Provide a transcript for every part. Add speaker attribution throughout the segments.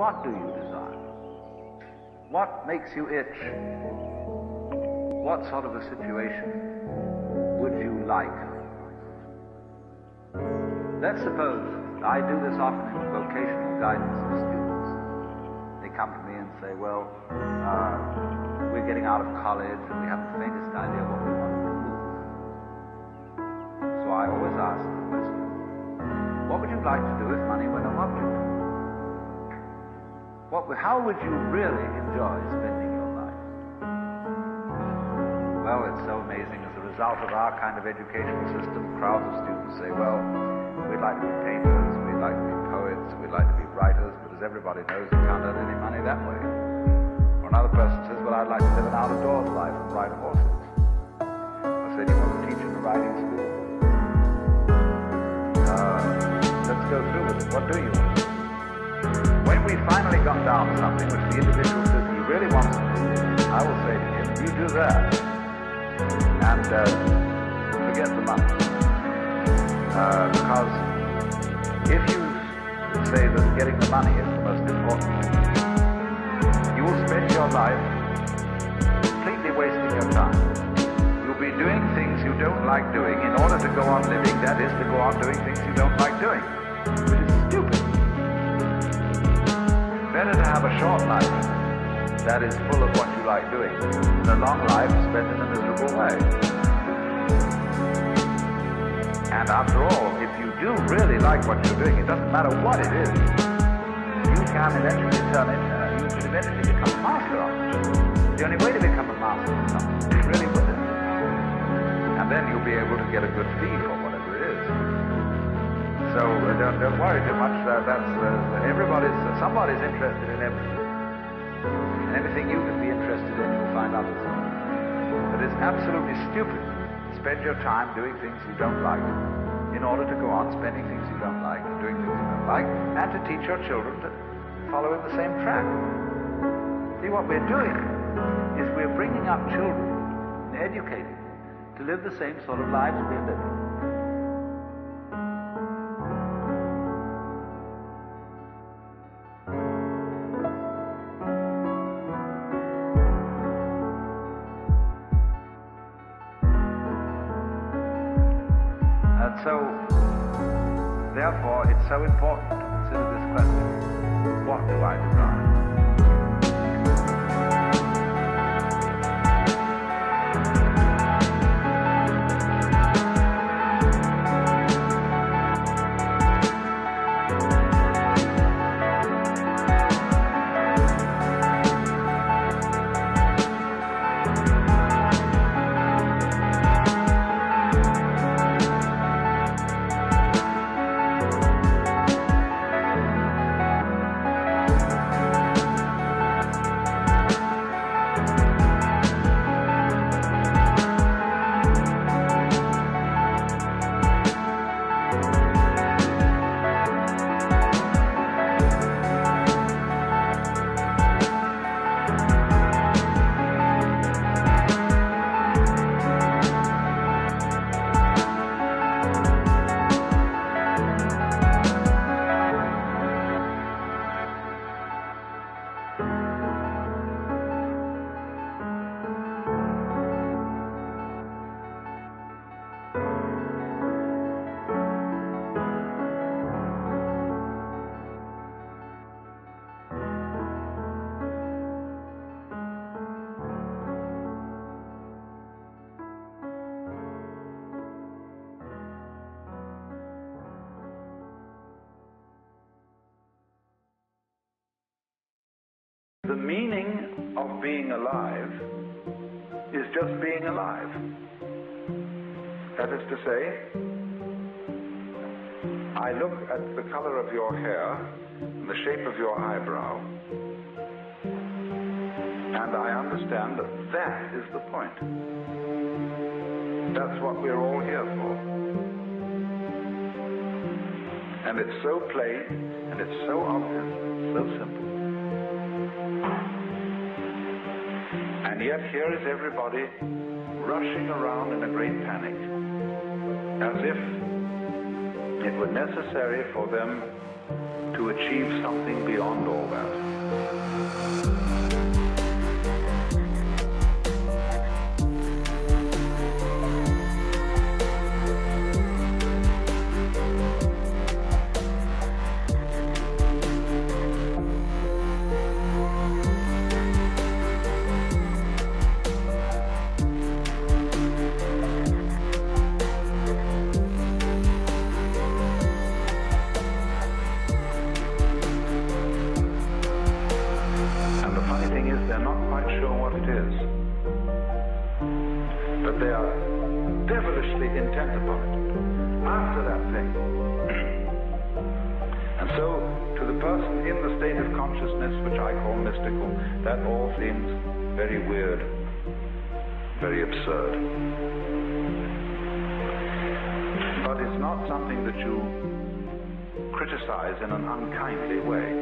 Speaker 1: What do you desire? What makes you itch? What sort of a situation would you like? Let's suppose, I do this often in vocational guidance of students. They come to me and say, well, we're getting out of college and we haven't the faintest idea what we want to do. So I always ask the question, what would you like to do if money were no object? How would you really enjoy spending your life? Well, it's so amazing. As a result of our kind of educational system, crowds of students say, well, we'd like to be painters, we'd like to be poets, we'd like to be writers, but as everybody knows, you can't earn any money that way. Or another person says, well, I'd like to live an out-of-doors life and ride horses. I said, you want to teach in a riding school? Let's go through with it. What do you want? When we finally got down to something which the individual says he really wants to do, I will say to him, you do that, and forget the money. Because if you say that getting the money is the most important, you will spend your life completely wasting your time. You'll be doing things you don't like doing in order to go on living, that is, to go on doing things you don't like doing, which is stupid. Better to have a short life that is full of what you like doing than a long life spent in a miserable way. And after all, if you do really like what you're doing, it doesn't matter what it is, you can eventually you can eventually become a master of it. The only way to become a master of something is really with it. And then you'll be able to get a good feel for whatever it is. So don't worry too much. Somebody's interested in everything. And anything you can be interested in, you'll find others. But it's absolutely stupid to spend your time doing things you don't like in order to go on spending things you don't like and doing things you don't like, and to teach your children to follow in the same track. See, what we're doing is we're bringing up children and educating them to live the same sort of lives we're living. So, therefore, it's so important to consider this question, what do I desire? The meaning of being alive is just being alive. That is to say, I look at the color of your hair and the shape of your eyebrow, and I understand that that is the point. That's what we're all here for. And it's so plain, and it's so obvious, so simple. And yet here is everybody rushing around in a great panic, as if it were necessary for them to achieve something beyond all that. it is. But they are devilishly intent upon it after that thing. And so, to the person in the state of consciousness, which I call mystical, that all seems very weird, very absurd. But it's not something that you criticize in an unkindly way.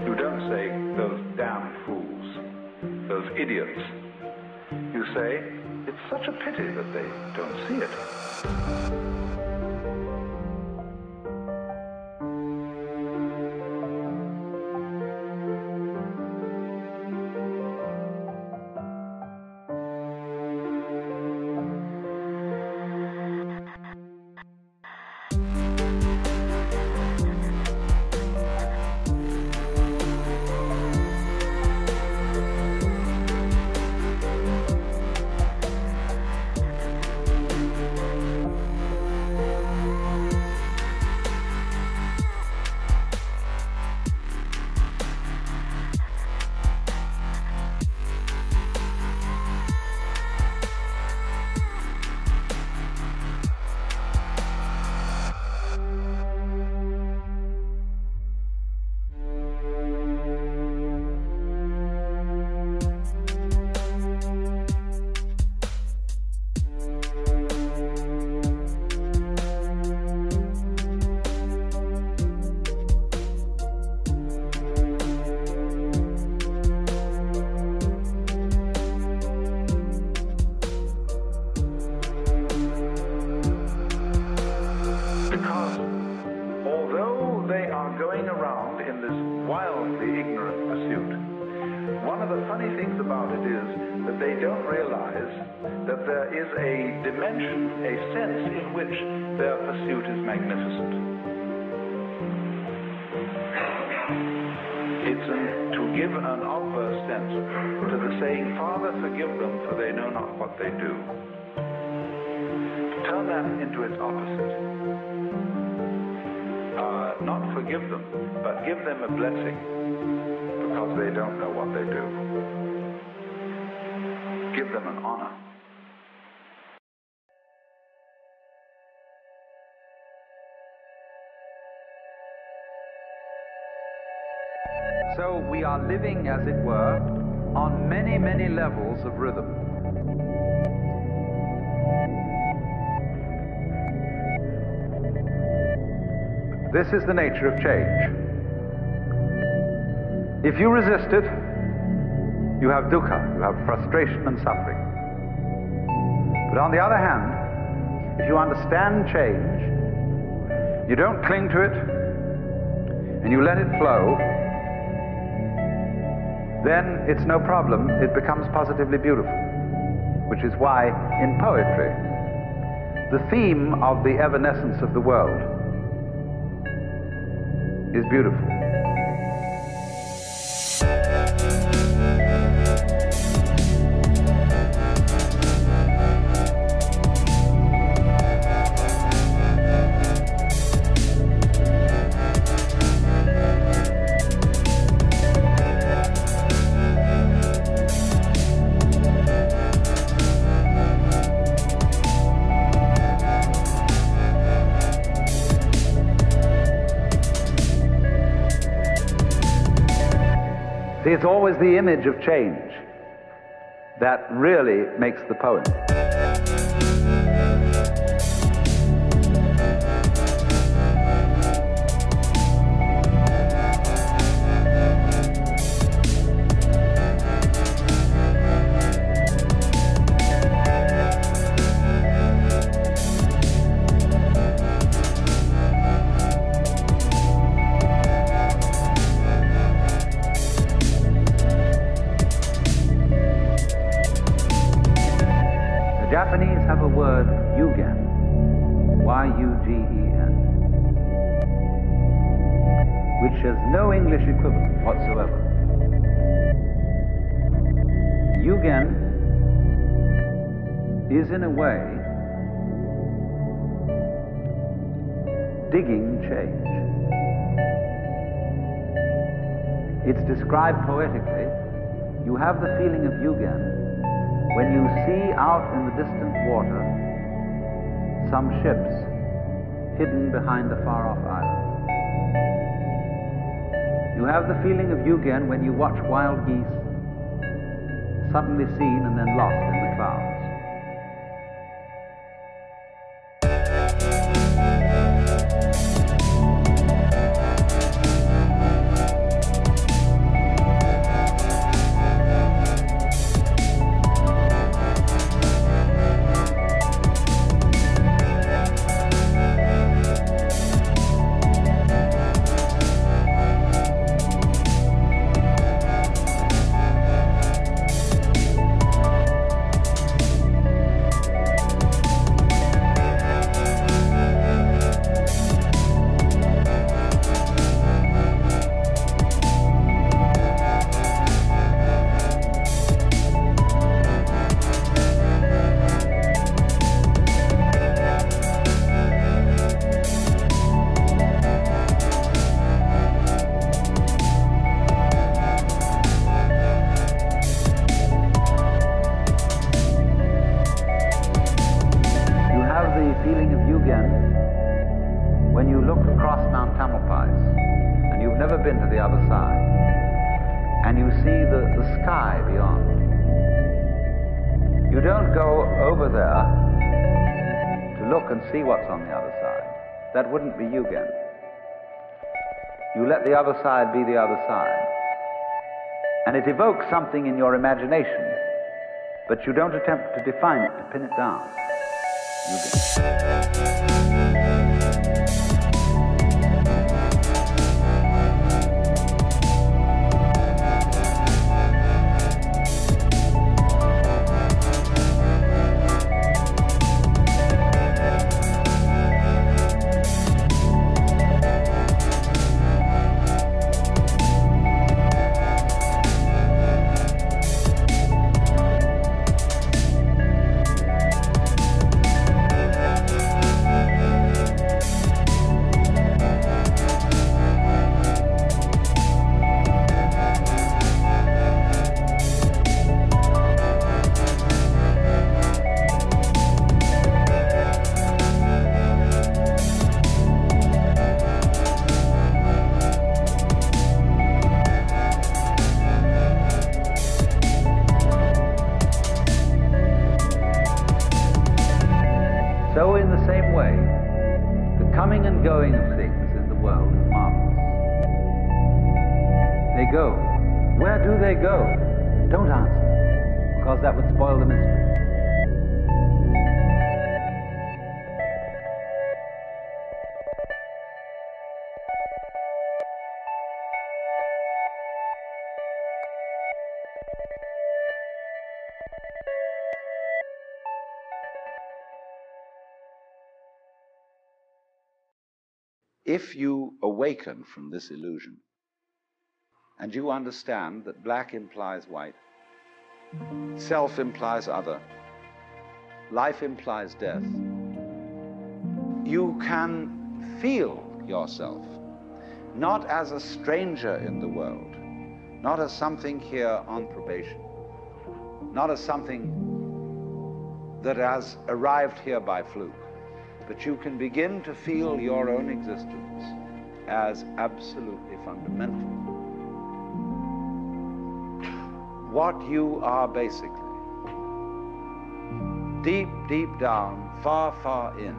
Speaker 1: You don't say, those damn fools, those idiots. You say, it's such a pity that they don't see it. So we are living, as it were, on many, many levels of rhythm. This is the nature of change. If you resist it, you have dukkha, you have frustration and suffering. But on the other hand, if you understand change, you don't cling to it, and you let it flow, then it's no problem. It becomes positively beautiful, which is why in poetry, the theme of the evanescence of the world is beautiful. See, it's always the image of change that really makes the poem. Japanese have a word, yugen, Y-U-G-E-N, which has no English equivalent whatsoever. Yugen is, in a way, digging change. It's described poetically You have the feeling of Yugen when you see out in the distant water some ships hidden behind a far-off island. You have the feeling of Yugen when you watch wild geese suddenly seen and then lost in the clouds. Feeling of Yugen when you look across Mount Tamalpais and you've never been to the other side and you see the sky beyond. You don't go over there to look and see what's on the other side. That wouldn't be Yugen. You let the other side be the other side. And it evokes something in your imagination, but you don't attempt to define it, to pin it down. So in the same way, the coming and going of things in the world is marvelous. They go. Where do they go? Don't answer, because that would spoil the mystery. If you awaken from this illusion, and you understand that black implies white, self implies other, life implies death, you can feel yourself not as a stranger in the world, not as something here on probation, not as something that has arrived here by fluke, but you can begin to feel your own existence as absolutely fundamental. What you are basically, deep, deep down, far, far in,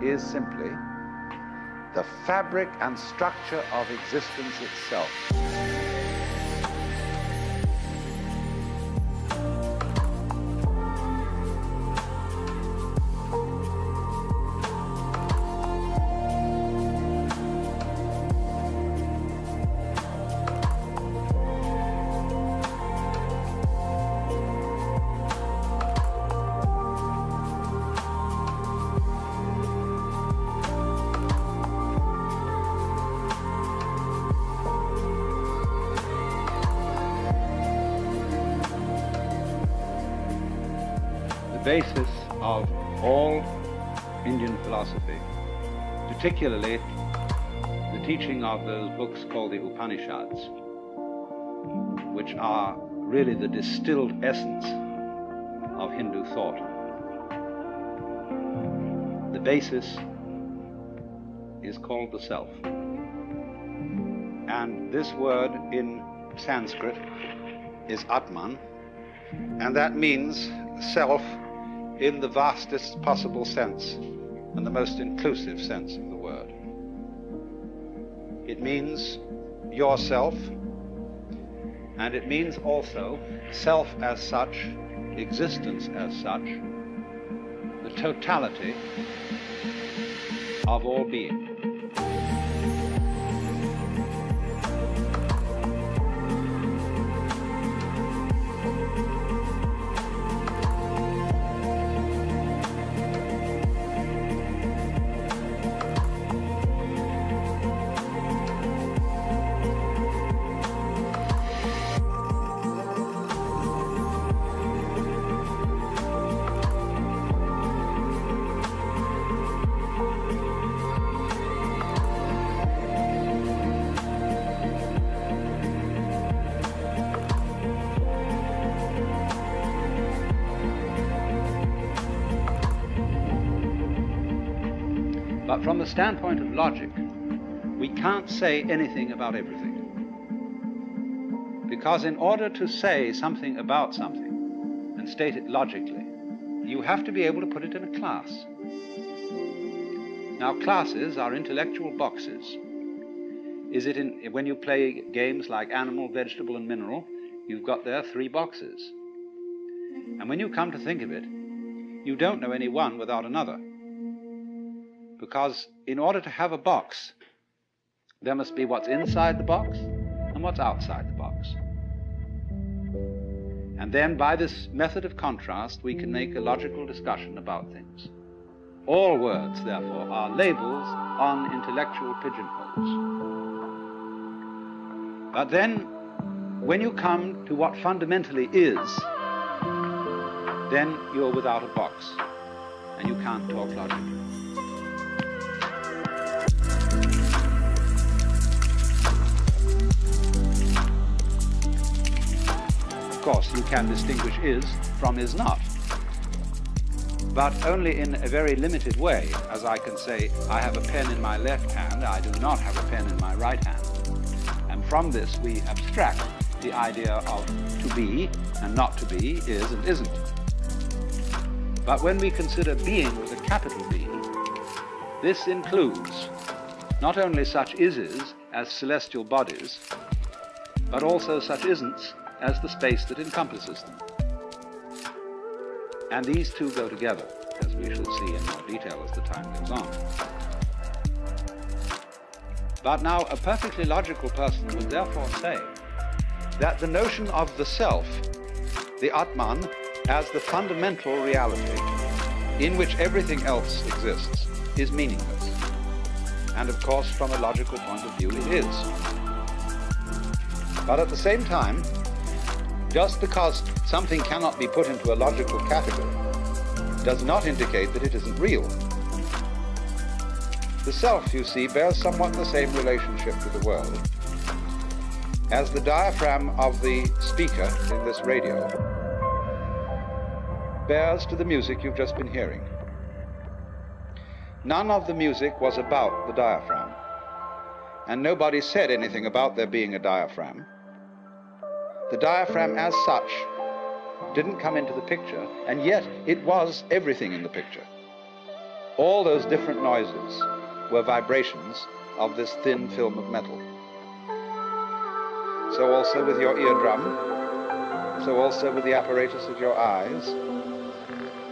Speaker 1: is simply the fabric and structure of existence itself. Basis of all Indian philosophy, particularly the teaching of those books called the Upanishads,
Speaker 2: which are really the distilled essence of Hindu thought. The basis is called the self. And this word in Sanskrit is Atman, and that means self in the vastest possible sense and the most inclusive sense of the word. It means yourself, and it means also self as such, existence as such, the totality of all being. But from the standpoint of logic, we can't say anything about everything. Because in order to say something about something and state it logically, you have to be able to put it in a class. Now, classes are intellectual boxes. When you play games like animal, vegetable, and mineral, you've got there 3 boxes. And when you come to think of it, you don't know any one without another. Because in order to have a box, there must be what's inside the box and what's outside the box. And then by this method of contrast, we can make a logical discussion about things. All words, therefore, are labels on intellectual pigeonholes. But then, when you come to what fundamentally is, then you're without a box, and you can't talk logically. Of course, you can distinguish is from is not, but only in a very limited way, as I can say, I have a pen in my left hand, I do not have a pen in my right hand. And from this, we abstract the idea of to be and not to be, is and isn't. But when we consider being with a capital B, this includes not only such ises as celestial bodies, but also such isn'ts as the space that encompasses them. And these two go together, as we shall see in more detail as the time goes on. But now, a perfectly logical person would therefore say that the notion of the self, the Atman, as the fundamental reality in which everything else exists, is meaningless. And of course, from a logical point of view, it is. But at the same time, just because something cannot be put into a logical category does not indicate that it isn't real. The self, you see, bears somewhat the same relationship to the world as the diaphragm of the speaker in this radio bears to the music you've just been hearing. None of the music was about the diaphragm, and nobody said anything about there being a diaphragm. The diaphragm as such didn't come into the picture, and yet it was everything in the picture. All those different noises were vibrations of this thin film of metal. So also with your eardrum, so also with the apparatus of your eyes.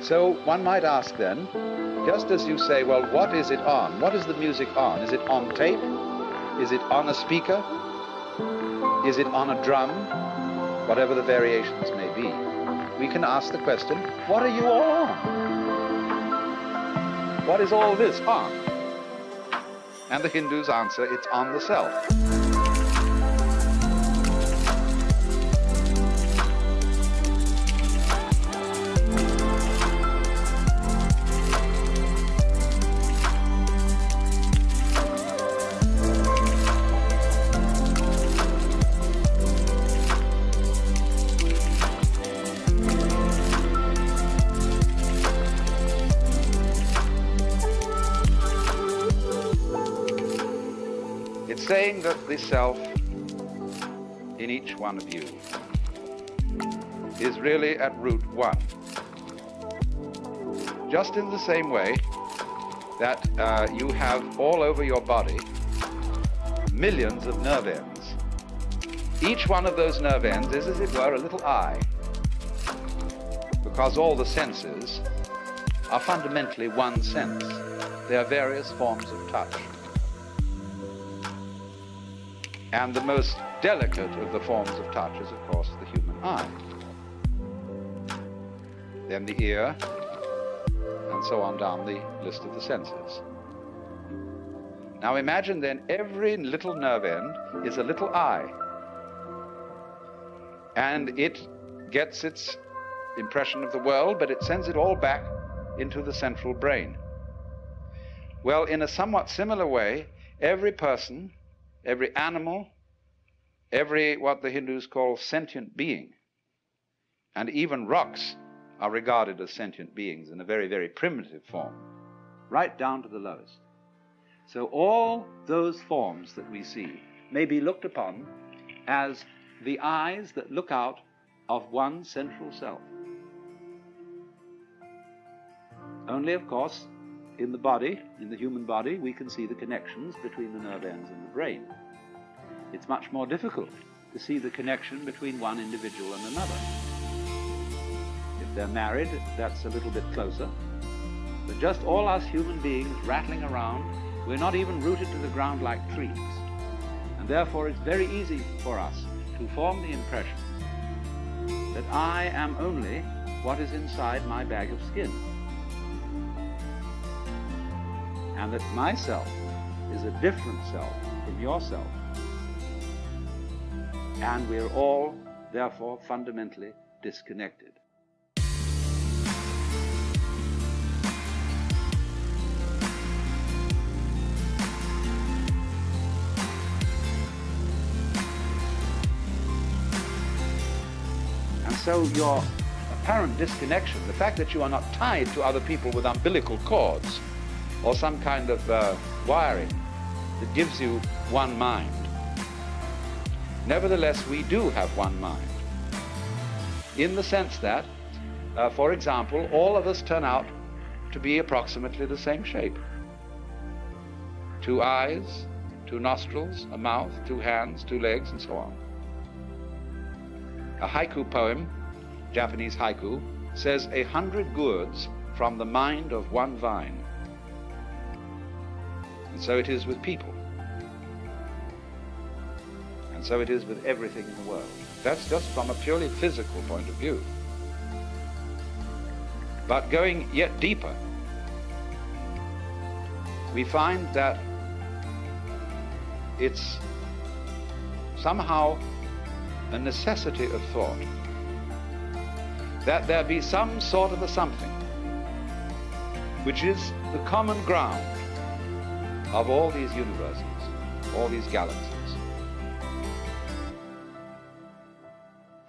Speaker 2: So one might ask then, just as you say, well, what is it on? What is the music on? Is it on tape? Is it on a speaker? Is it on a drum? Whatever the variations may be. We can ask the question, what are you all on? What is all this on? And the Hindus answer, it's on the self. saying that the self in each one of you is really at root one. Just in the same way that you have all over your body millions of nerve ends. Each one of those nerve ends is, as it were, a little eye, because all the senses are fundamentally one sense. They are various forms of touch. And the most delicate of the forms of touch is, of course, the human eye. Then the ear, and so on down the list of the senses. Now imagine then every little nerve end is a little eye. And it gets its impression of the world, but it sends it all back into the central brain. Well, in a somewhat similar way, every person, every animal, every what the Hindus call sentient being, and even rocks are regarded as sentient beings in a very, very primitive form, right down to the lowest. So all those forms that we see may be looked upon as the eyes that look out of one central self. Only, of course, in the body, in the human body, we can see the connections between the nerve ends and the brain. It's much more difficult to see the connection between one individual and another. If they're married, that's a little bit closer. But just all us human beings rattling around, we're not even rooted to the ground like trees. And therefore it's very easy for us to form the impression that I am only what is inside my bag of skin. And that myself is a different self from yourself. And we're all, therefore, fundamentally disconnected. And so your apparent disconnection, the fact that you are not tied to other people with umbilical cords or some kind of wiring that gives you one mind. Nevertheless, we do have one mind, in the sense that, for example, all of us turn out to be approximately the same shape. 2 eyes, 2 nostrils, a mouth, 2 hands, 2 legs, and so on. A haiku poem, Japanese haiku, says 100 gourds from the mind of one vine. And so it is with people. And so it is with everything in the world. That's just from a purely physical point of view. But going yet deeper, we find that it's somehow a necessity of thought that there be some sort of a something which is the common ground of all these universes, all these galaxies.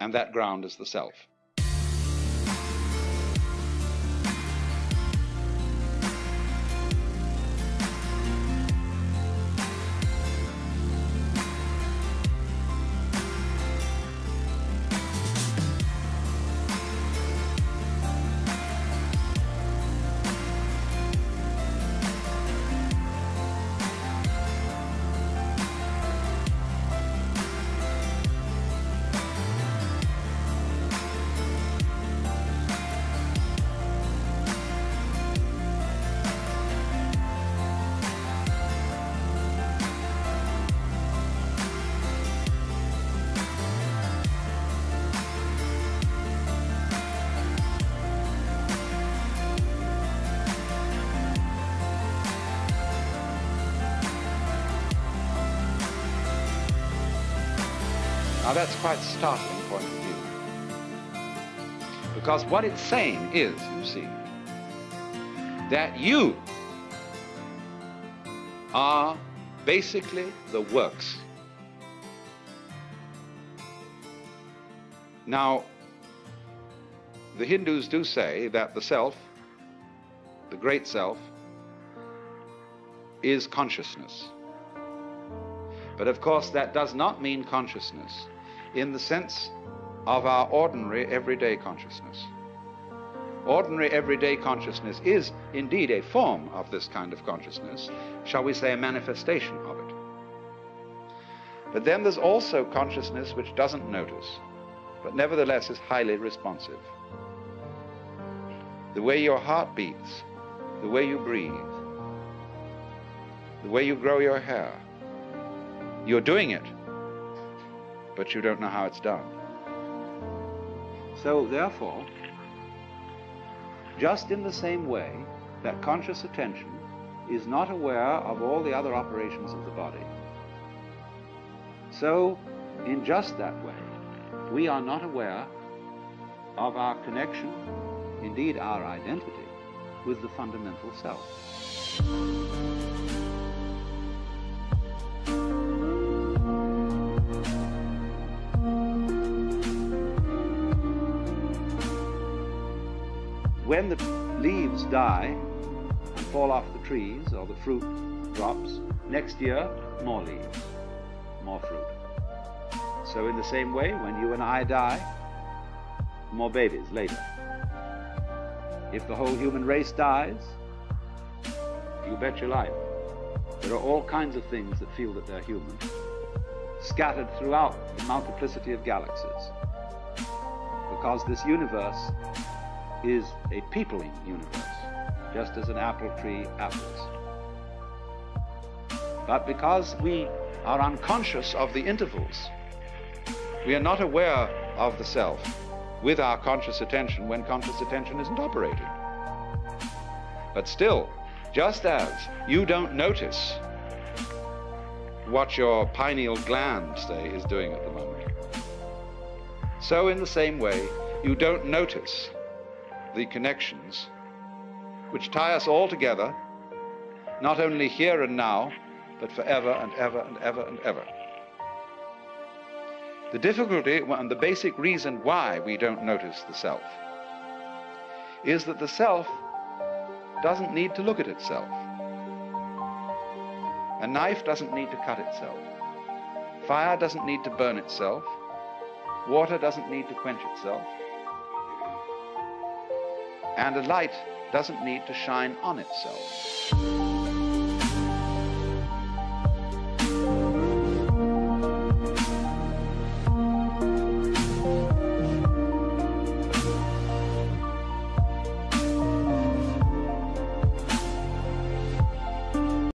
Speaker 2: And that ground is the self. Now that's quite a startling point of view. Because what it's saying is, you see, that you are basically the works. Now, the Hindus do say that the self, the great self, is consciousness. But of course that does not mean consciousness in the sense of our ordinary everyday consciousness. Ordinary everyday consciousness is indeed a form of this kind of consciousness, shall we say a manifestation of it. But then there's also consciousness which doesn't notice, but nevertheless is highly responsive. The way your heart beats, the way you breathe, the way you grow your hair. You're doing it, but you don't know how it's done. So therefore, just in the same way that conscious attention is not aware of all the other operations of the body, so in just that way, we are not aware of our connection, indeed our identity, with the fundamental self. When the leaves die and fall off the trees, or the fruit drops, next year, more leaves, more fruit. So in the same way, when you and I die, more babies later. If the whole human race dies, you bet your life. There are all kinds of things that feel that they're human, scattered throughout the multiplicity of galaxies. Because this universe is a peopling universe, just as an apple tree apples. But because we are unconscious of the intervals, we are not aware of the self with our conscious attention when conscious attention isn't operating. But still, just as you don't notice what your pineal gland, say, is doing at the moment, so in the same way, you don't notice the connections which tie us all together, not only here and now, but forever and ever and ever and ever. The difficulty and the basic reason why we don't notice the self is that the self doesn't need to look at itself. A knife doesn't need to cut itself. Fire doesn't need to burn itself. Water doesn't need to quench itself. And a light doesn't need to shine on itself.